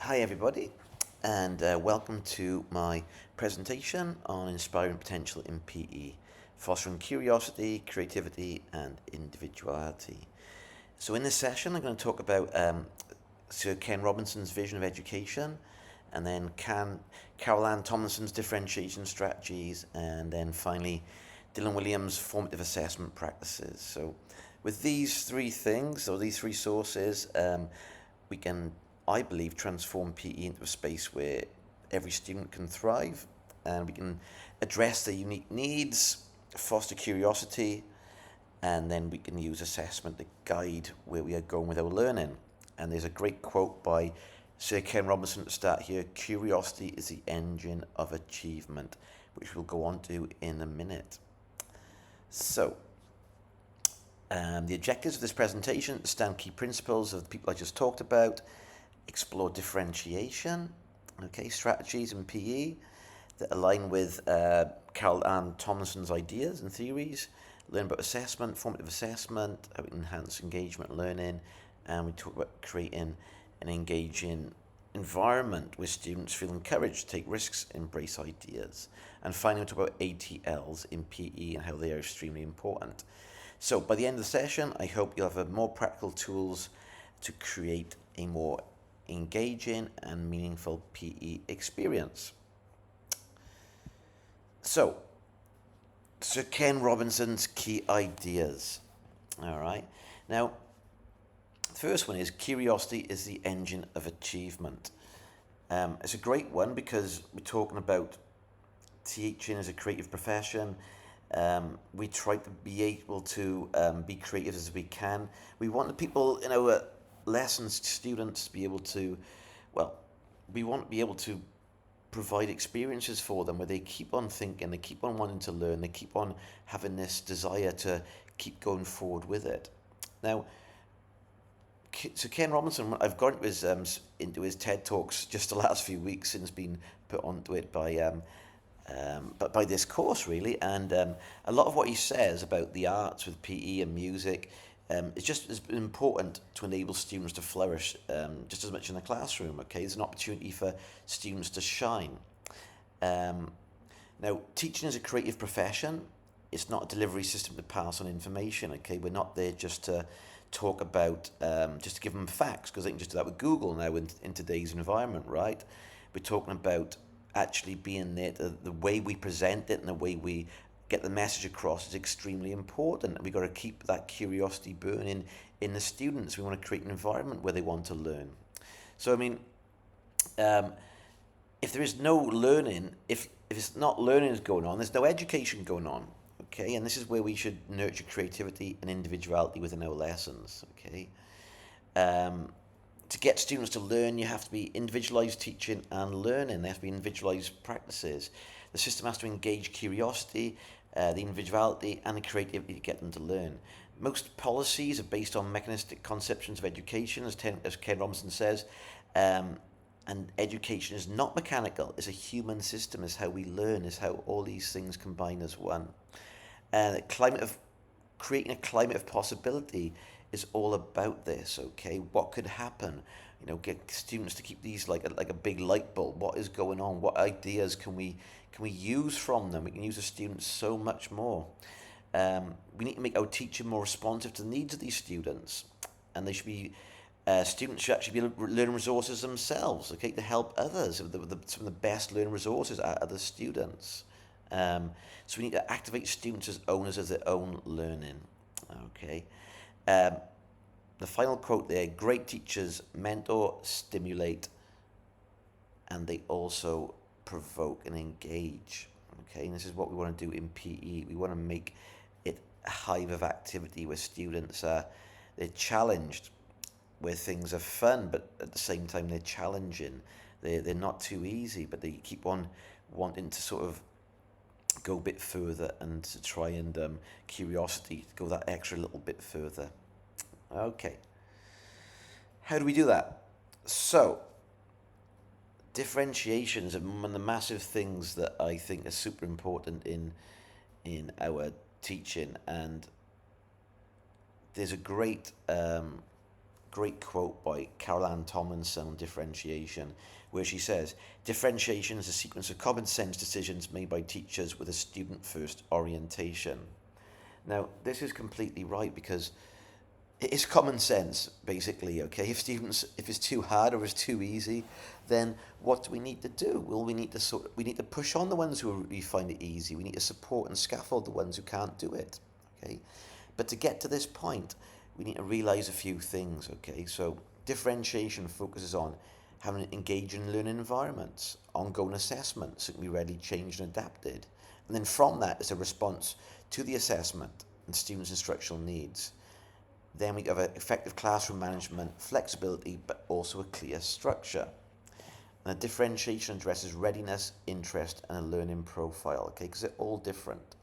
Hi, everybody, and welcome to my presentation on inspiring potential in PE, fostering curiosity, creativity, and individuality. So, in this session, I'm going to talk about Sir Ken Robinson's vision of education, and then Carol Ann Tomlinson's differentiation strategies, and then finally, Dylan Williams' formative assessment practices. So, with these three things, or these three sources, we can, I believe, transform PE into a space where every student can thrive and we can address their unique needs, foster curiosity, and then we can use assessment to guide where we are going with our learning. And there's a great quote by Sir Ken Robinson to start here: curiosity is the engine of achievement, which we'll go on to in a minute. So, the objectives of this presentation: understand key principles of the people I just talked about, explore differentiation, strategies in PE that align with Carol Ann Tomlinson's ideas and theories, learn about assessment, formative assessment, how we can enhance engagement and learning, and we talk about creating an engaging environment where students feel encouraged to take risks, embrace ideas. And finally, we talk about ATLs in PE and how they are extremely important. So by the end of the session, I hope you'll have more practical tools to create a more engaging and meaningful PE experience. So, Sir Ken Robinson's key ideas. All right. Now, the first one is curiosity is the engine of achievement. It's a great one because we're talking about teaching as a creative profession. We try to be able to be creative as we can. We want the people in our lessons, students, to be able to, we want to be able to provide experiences for them where they keep on thinking, they keep on wanting to learn, they keep on having this desire to keep going forward with it. Now, so Ken Robinson, I've gone into his TED Talks just the last few weeks since being put onto it but by this course really, and a lot of what he says about the arts with PE and music is just as important to enable students to flourish just as much in the classroom. Okay, there's an opportunity for students to shine. Now, teaching is a creative profession. It's not a delivery system to pass on information. Okay, we're not there just to talk about just to give them facts, because they can just do that with Google now in today's environment, right? We're talking about actually being there. The way we present it and the way we get the message across is extremely important. We've got to keep that curiosity burning in the students. We want to create an environment where they want to learn. So, I mean, if there is no learning, if it's not learning is going on, there's no education going on. Okay, and this is where we should nurture creativity and individuality within our lessons. Okay, to get students to learn, you have to be individualized teaching and learning. There have to be individualized practices. The system has to engage curiosity, the individuality, and the creativity to get them to learn. Most policies are based on mechanistic conceptions of education, as Ken Robinson says, and education is not mechanical. It's a human system. It's how we learn. It's how all these things combine as one. Creating a climate of possibility is all about this. Okay, what could happen? Get students to keep these like a big light bulb. What is going on? What ideas can we use from them? We can use the students so much more. We need to make our teaching more responsive to the needs of these students, and they should be. Students should actually be learning resources themselves. Okay, to help others. Some of the best learning resources are other students. So we need to activate students as owners of their own learning. Okay. The final quote there: great teachers mentor, stimulate, and they also provoke and engage. Okay, and this is what we want to do in PE. We want to make it a hive of activity where students they're challenged, where things are fun, but at the same time they're challenging. They're not too easy, but they keep on wanting to sort of go a bit further and to try and curiosity to go that extra little bit further. Okay. How do we do that? So, differentiation is one of the massive things that I think are super important in our teaching, and there's a great great quote by Caroline Tomlinson on differentiation, where she says, differentiation is a sequence of common sense decisions made by teachers with a student-first orientation. Now, this is completely right because it's common sense, basically, okay? If it's too hard or it's too easy, then what do we need to do? Well, we need to push on the ones who really find it easy. We need to support and scaffold the ones who can't do it, okay? But to get to this point, we need to realize a few things, okay? So differentiation focuses on having engaging learning environments, ongoing assessments that can be readily changed and adapted. And then from that is a response to the assessment and students' instructional needs. Then we have effective classroom management, flexibility, but also a clear structure. And the differentiation addresses readiness, interest, and a learning profile, okay? Because they're all different.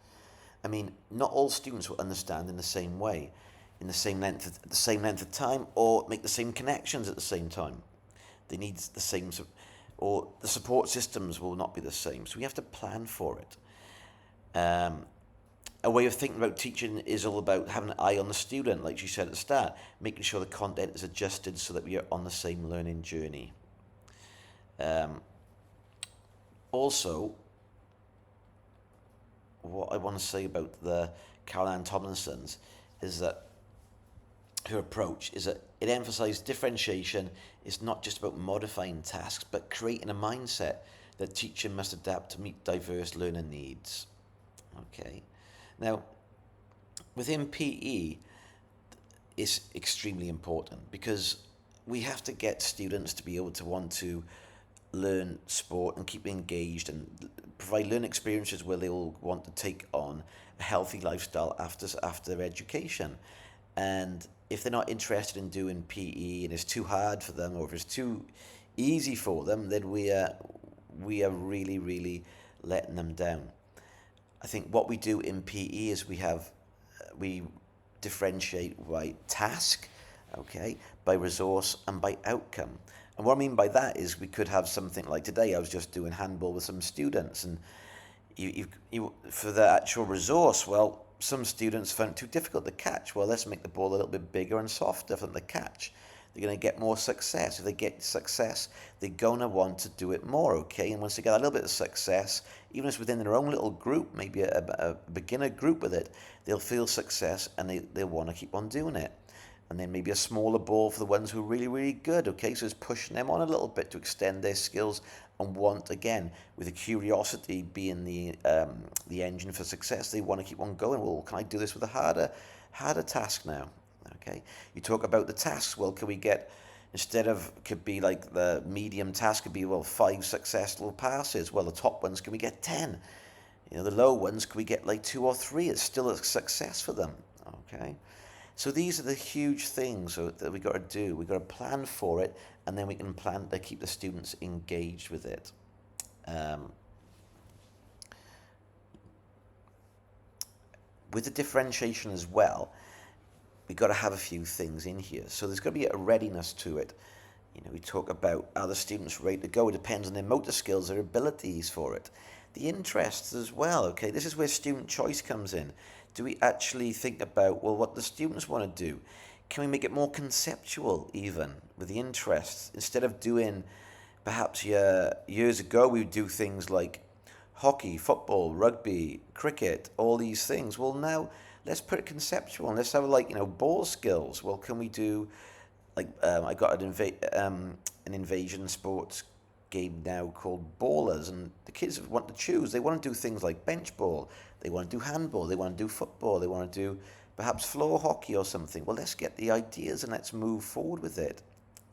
I mean, not all students will understand in the same way, in the same length of time, or make the same connections at the same time. They need the same, or the support systems will not be the same. So we have to plan for it. A way of thinking about teaching is all about having an eye on the student, like you said at the start, making sure the content is adjusted so that we are on the same learning journey. Also, what I want to say about the Caroline Tomlinson's is that her approach is that it emphasizes differentiation is not just about modifying tasks, but creating a mindset that teaching must adapt to meet diverse learner needs. Okay. Now, within PE, it's extremely important because we have to get students to be able to want to learn sport and keep engaged and provide learning experiences where they will want to take on a healthy lifestyle after their education. And if they're not interested in doing PE and it's too hard for them, or if it's too easy for them, then we are really, really letting them down. I think what we do in PE is we differentiate by task, okay, by resource and by outcome. And what I mean by that is we could have something like today. I was just doing handball with some students, and you for the actual resource, well, some students found it too difficult to catch. Well, let's make the ball a little bit bigger and softer for them to catch. They're going to get more success. If they get success, they're going to want to do it more, okay? And once they get a little bit of success, even if it's within their own little group, maybe a beginner group with it, they'll feel success and they'll want to keep on doing it. And then maybe a smaller ball for the ones who are really, really good, okay? So it's pushing them on a little bit to extend their skills and want, again, with the curiosity being the engine for success, they want to keep on going. Well, can I do this with a harder task now? Okay, you talk about the tasks. Well, can we get, could be like the medium task could be, well, 5 successful passes. Well, the top ones, can we get 10? You know, the low ones, can we get like 2 or 3? It's still a success for them. Okay, so these are the huge things that we got to do. We got to plan for it, and then we can plan to keep the students engaged with it. With the differentiation as well, we've got to have a few things in here. So there's got to be a readiness to it. You know, we talk about are the students ready to go? It depends on their motor skills, their abilities for it. The interests as well, okay? This is where student choice comes in. Do we actually think about, well, what the students want to do? Can we make it more conceptual even with the interests? Instead of doing, perhaps years ago, we would do things like hockey, football, rugby, cricket, all these things. Well, now, let's put it conceptual and let's have ball skills. Well, can we do I got an invasion sports game now called Ballers, and the kids want to choose. They want to do things like bench ball, they want to do handball, they want to do football, they want to do perhaps floor hockey or something. Well, let's get the ideas and let's move forward with it,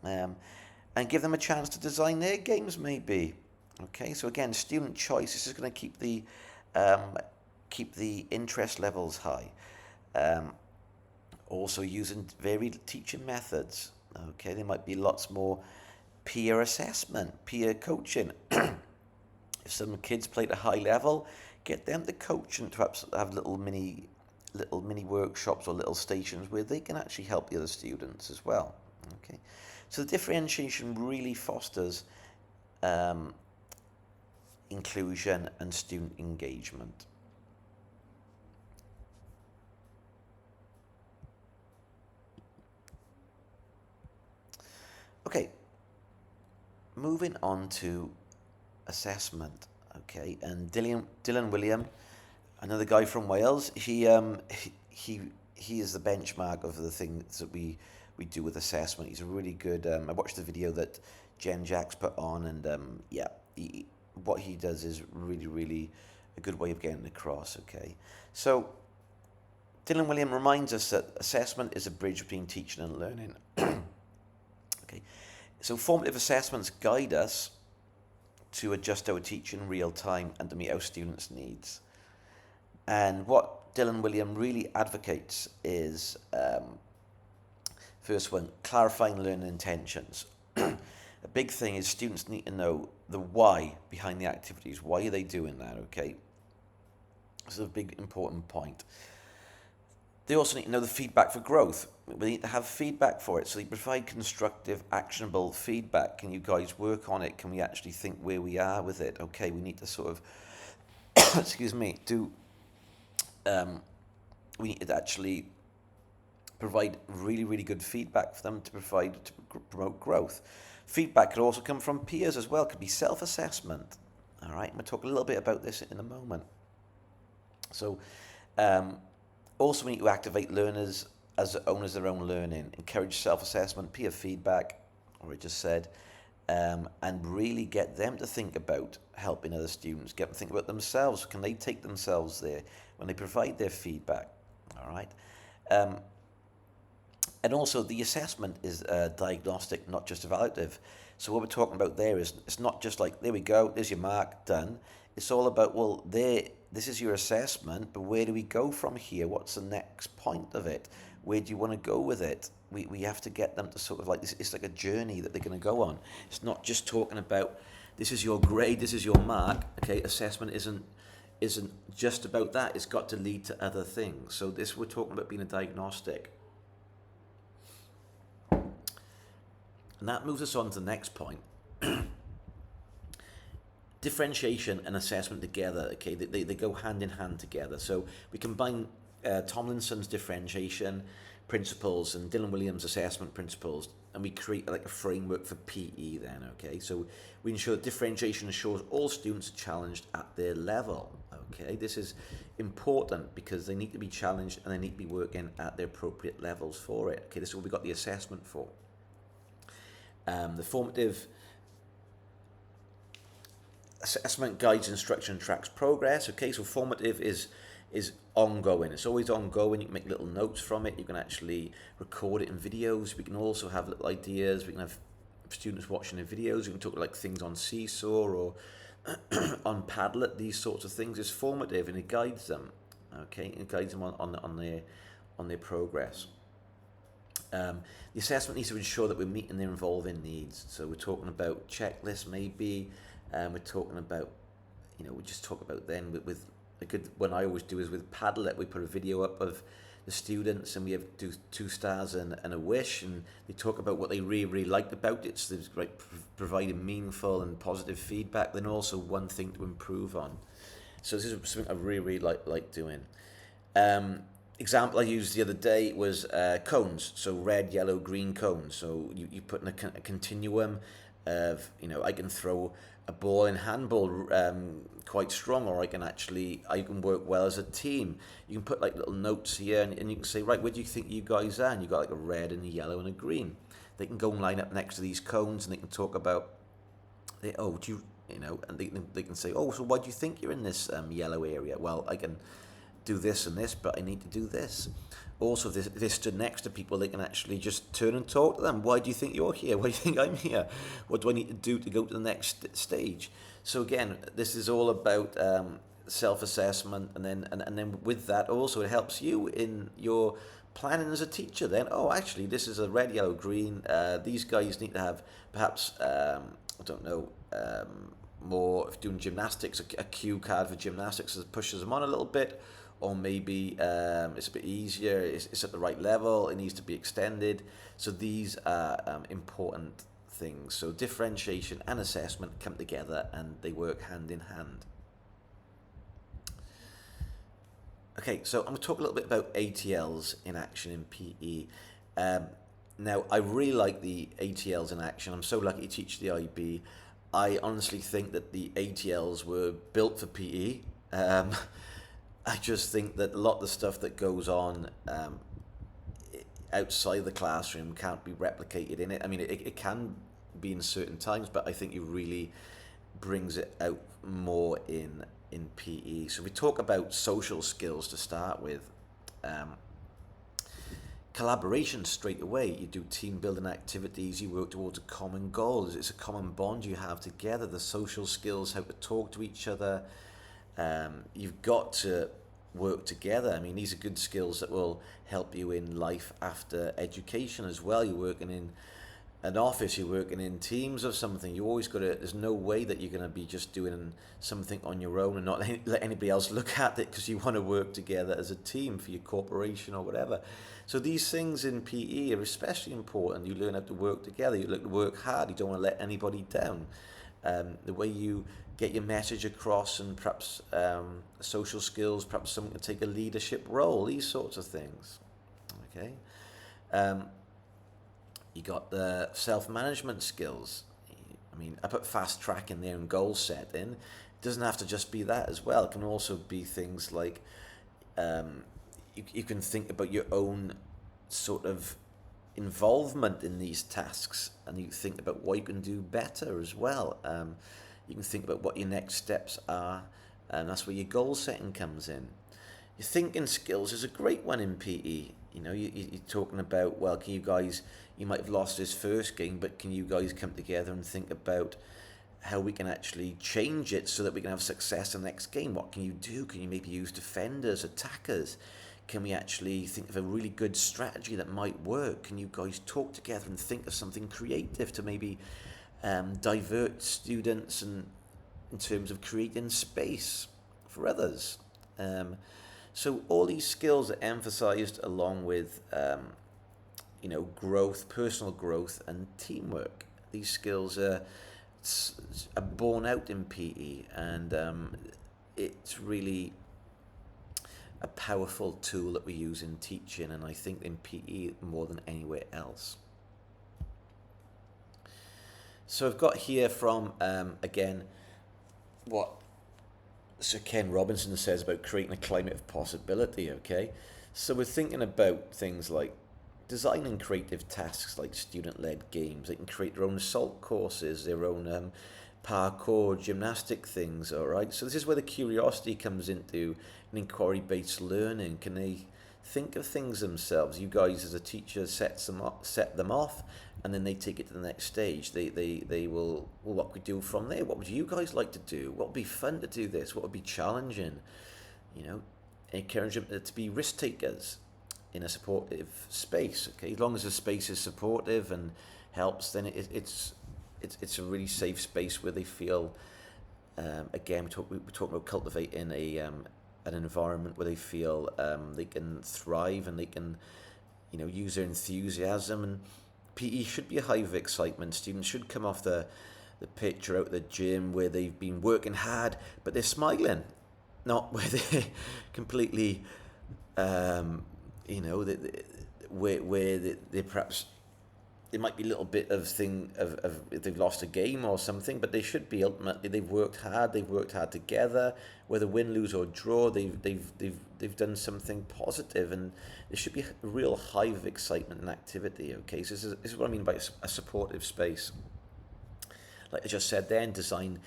and give them a chance to design their games maybe. Okay, so again, student choice. This is going to keep the interest levels high. Also using varied teaching methods. Okay, there might be lots more peer assessment, peer coaching. If some kids play at a high level, get them to coach and perhaps have little mini workshops or little stations where they can actually help the other students as well. Okay, so the differentiation really fosters inclusion and student engagement. Okay, moving on to assessment. Okay, and Dylan William, another guy from Wales. He is the benchmark of the things that we do with assessment. He's a really good. I watched the video that Jen Jacks put on, and yeah, what he does is really a good way of getting across. Okay, so Dylan William reminds us that assessment is a bridge between teaching and learning. Okay, so formative assessments guide us to adjust our teaching in real time and to meet our students' needs. And what Dylan William really advocates is, first one, clarifying learning intentions. A big thing is students need to know the why behind the activities. Why are they doing that, okay? This is a big important point. They also need to know the feedback for growth. We need to have feedback for it. So they provide constructive, actionable feedback. Can you guys work on it? Can we actually think where we are with it? Okay, we need to sort of, excuse me, we need to actually provide really good feedback for them to promote growth. Feedback could also come from peers as well. It could be self-assessment. All right, I'm going to talk a little bit about this in a moment. So, also, we need to activate learners as owners of their own learning, encourage self-assessment, peer feedback, or I just said, and really get them to think about helping other students, get them to think about themselves. Can they take themselves there when they provide their feedback? All right. And also, the assessment is diagnostic, not just evaluative. So what we're talking about there is, it's not just like, there we go, there's your mark, done. It's all about, well, this is your assessment, but where do we go from here? What's the next point of it? Where do you want to go with it? We have to get them to sort of like, this. It's like a journey that they're going to go on. It's not just talking about, this is your grade, this is your mark. Okay, assessment isn't just about that. It's got to lead to other things. So we're talking about being a diagnostic. And that moves us on to the next point. Differentiation and assessment together, okay, they go hand in hand together. So we combine Tomlinson's differentiation principles and Dylan Williams' assessment principles, and we create like a framework for PE then, okay? So we ensure that differentiation ensures all students are challenged at their level, okay? This is important because they need to be challenged and they need to be working at their appropriate levels for it, okay? This is what we got the assessment for. The formative assessment guides instruction and tracks progress. Okay, so formative is ongoing. It's always ongoing. You can make little notes from it. You can actually record it in videos. We can also have little ideas. We can have students watching the videos. We can talk like things on Seesaw or on Padlet. These sorts of things. It's formative and it guides them. Okay, it guides them on their progress. The assessment needs to ensure that we're meeting their evolving needs. So we're talking about checklists maybe. We're talking about, we just talk about then with a good one I always do is with Padlet. We put a video up of the students and we have do 2 stars and a wish, and they talk about what they really liked about it. So they're like providing meaningful and positive feedback. Then also one thing to improve on. So this is something I really like doing. Example I used the other day was cones. So red, yellow, green cones. So you put in a continuum of, I can throw a ball in handball quite strong, or I can work well as a team. You can put like little notes here and you can say, right, where do you think you guys are? And you've got like a red and a yellow and a green. They can go and line up next to these cones and they can talk about, and they can say, oh, so why do you think you're in this yellow area? Well, I can do this and this, but I need to do this. Also, if they stood next to people, they can actually just turn and talk to them. Why do you think you're here? Why do you think I'm here? What do I need to do to go to the next stage? So again, this is all about self-assessment, and then with that also it helps you in your planning as a teacher. Then, oh, actually, this is a red, yellow, green. These guys need to have perhaps more, if doing gymnastics, a cue card for gymnastics that pushes them on a little bit. Or maybe it's a bit easier, it's at the right level, it needs to be extended. So these are important things. So differentiation and assessment come together and they work hand in hand. Okay, so I'm going to talk a little bit about ATLs in action in PE. Now, I really like the ATLs in action. I'm so lucky to teach the IB. I honestly think that the ATLs were built for PE. I just think that a lot of the stuff that goes on outside the classroom can't be replicated in it. I mean, it can be in certain times, but I think it really brings it out more in PE. So we talk about social skills to start with. Um, Collaboration straight away. You do team building activities, you work towards a common goal. It's a common bond you have together. The social skills, how to talk to each other. You've got to work together. I mean, these are good skills that will help you in life after education as well. You're working in an office, you're working in teams or something. You always got to, there's no way that you're going to be just doing something on your own and not let anybody else look at it, because you want to work together as a team for your corporation or whatever. So these things in PE are especially important. You learn how to work together. You learn to work hard. You don't want to let anybody down. The way you get your message across, and perhaps social skills, perhaps someone can take a leadership role, these sorts of things. Okay. You got the self-management skills. I mean, I put fast track in there and goal setting. It doesn't have to just be that as well. It can also be things like you can think about your own sort of involvement in these tasks, and you think about what you can do better as well. You can think about what your next steps are, and that's where your goal setting comes in. Your thinking skills is a great one in PE. You know, you're talking about, well, can you guys, you might have lost this first game, but can you guys come together and think about how we can actually change it so that we can have success in the next game? What can you do? Can you maybe use defenders, attackers? Can we actually think of a really good strategy that might work? Can you guys talk together and think of something creative to maybe divert students and in terms of creating space for others? So all these skills are emphasized along with growth, personal growth, and teamwork. These skills are borne out in PE, and it's really a powerful tool that we use in teaching, and I think in PE more than anywhere else. So I've got here from, again, what Sir Ken Robinson says about creating a climate of possibility, okay? So we're thinking about things like designing creative tasks like student-led games. They can create their own assault courses, their own parkour, gymnastic things, all right? So this is where the curiosity comes into an inquiry-based learning. Can they think of things themselves? You guys as a teacher set them off, and then they take it to the next stage. They will, well, what could we do from there? What would you guys like to do? What would be fun to do this? What would be challenging? You know, encourage them to be risk takers in a supportive space. Okay, as long as the space is supportive and helps, then it's a really safe space where they feel. Again, we're talking about cultivating an environment where they feel they can thrive and they can, use their enthusiasm. And PE should be a hive of excitement. Students should come off the pitch or out of the gym where they've been working hard, but they're smiling, not where they're completely, where they perhaps, there might be a little bit of if they've lost a game or something, but they should be ultimately they've worked hard together, whether win, lose or draw, they've done something positive, and there should be a real hive of excitement and activity. Okay, so this is what I mean by a supportive space. Like I just said then, design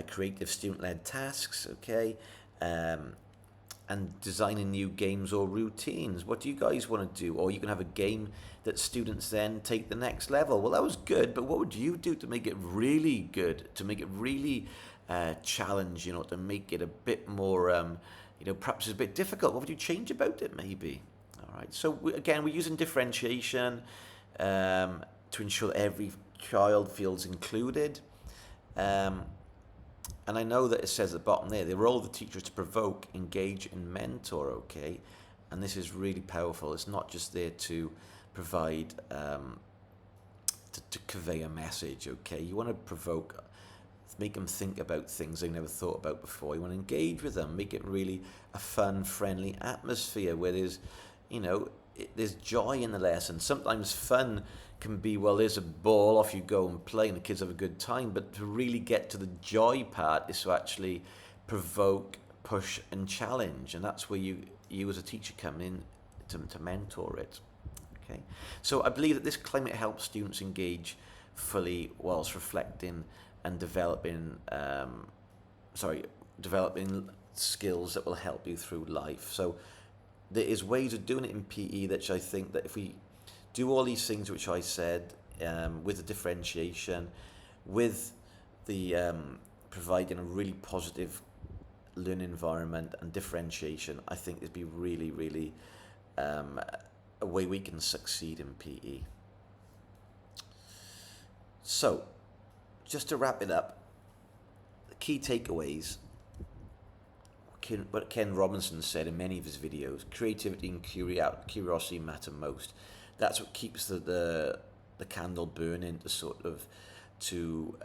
creative student-led tasks, okay, and designing new games or routines. What do you guys want to do? Or you can have a game that students then take the next level. Well, that was good, but what would you do to make it really good, to make it really challenge, to make it a bit more, perhaps it's a bit difficult? What would you change about it maybe? All right, so again, we're using differentiation to ensure that every child feels included. And I know that it says at the bottom there, the role of the teacher is to provoke, engage, and mentor, okay? And this is really powerful. It's not just there to provide, to convey a message, okay? You want to provoke, make them think about things they never thought about before. You want to engage with them, make it really a fun, friendly atmosphere where there's, there's joy in the lesson. Sometimes fun can be, well, there's a ball, off you go and play, and the kids have a good time. But to really get to the joy part is to actually provoke, push, and challenge, and that's where you as a teacher come in to mentor it. Okay, so I believe that this climate helps students engage fully whilst reflecting and developing developing skills that will help you through life. So there is ways of doing it in PE that I think that if we do all these things which I said, with the differentiation, with the providing a really positive learning environment and differentiation, I think it'd be really, really a way we can succeed in PE. So, just to wrap it up, the key takeaways, what Ken Robinson said in many of his videos: creativity and curiosity matter most. That's what keeps the candle burning, to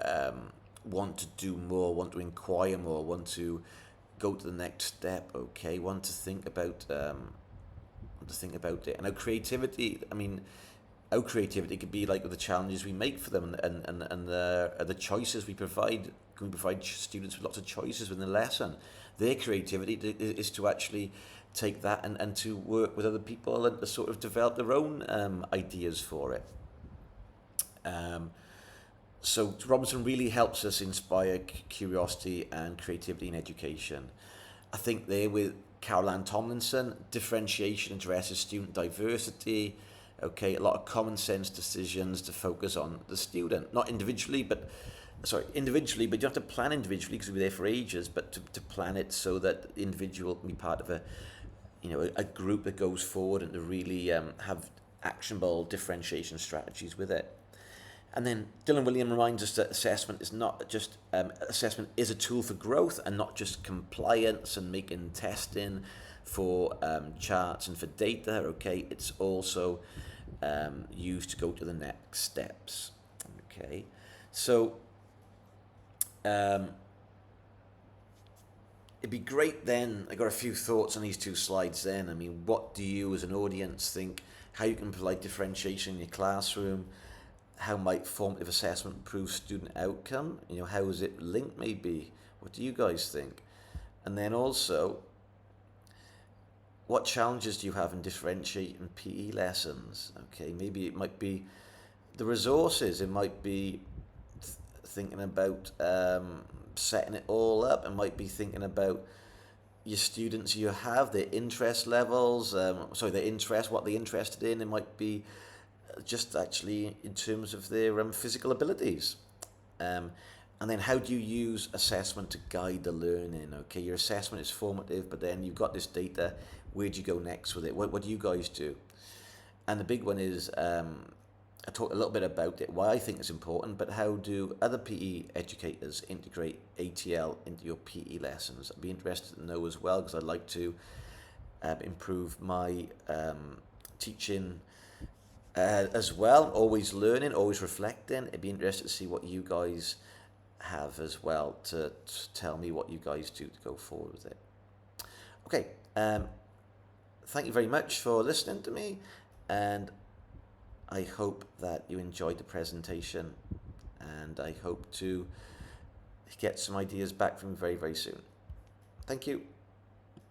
want to do more, want to inquire more, want to go to the next step. Okay, want to think about it. And our creativity, could be like the challenges we make for them, and the choices we provide. Can we provide students with lots of choices within the lesson? Their creativity is to actually take that and to work with other people and to sort of develop their own ideas for it. So Robinson really helps us inspire curiosity and creativity in education. I think there with Caroline Tomlinson, differentiation addresses student diversity. Okay, a lot of common sense decisions to focus on the student, not individually, but individually, but you have to plan individually because we'll be there for ages, but to plan it so that the individual can be part of a group that goes forward and to really have actionable differentiation strategies with it. And then Dylan William reminds us that assessment is not just, assessment is a tool for growth and not just compliance and making testing for charts and for data, okay? It's also used to go to the next steps, okay? So it'd be great then, I got a few thoughts on these two slides then. I mean, what do you as an audience think, how you can provide differentiation in your classroom? How might formative assessment improve student outcome? How is it linked maybe? What do you guys think? And then also, what challenges do you have in differentiating PE lessons? Okay, maybe it might be the resources. It might be thinking about setting it all up. It might be thinking about your students you have, their interest levels, their interest, what they're interested in. It might be just actually in terms of their physical abilities. And then how do you use assessment to guide the learning? Okay, your assessment is formative, but then you've got this data. Where do you go next with it? What do you guys do? And the big one is, I talked a little bit about it, why I think it's important, but how do other PE educators integrate ATL into your PE lessons? I'd be interested to know as well, because I'd like to improve my teaching as well, always learning, always reflecting. It'd be interesting to see what you guys have as well, to tell me what you guys do to go forward with it. Okay, thank you very much for listening to me, and I hope that you enjoyed the presentation, and I hope to get some ideas back from you very, very soon. Thank you.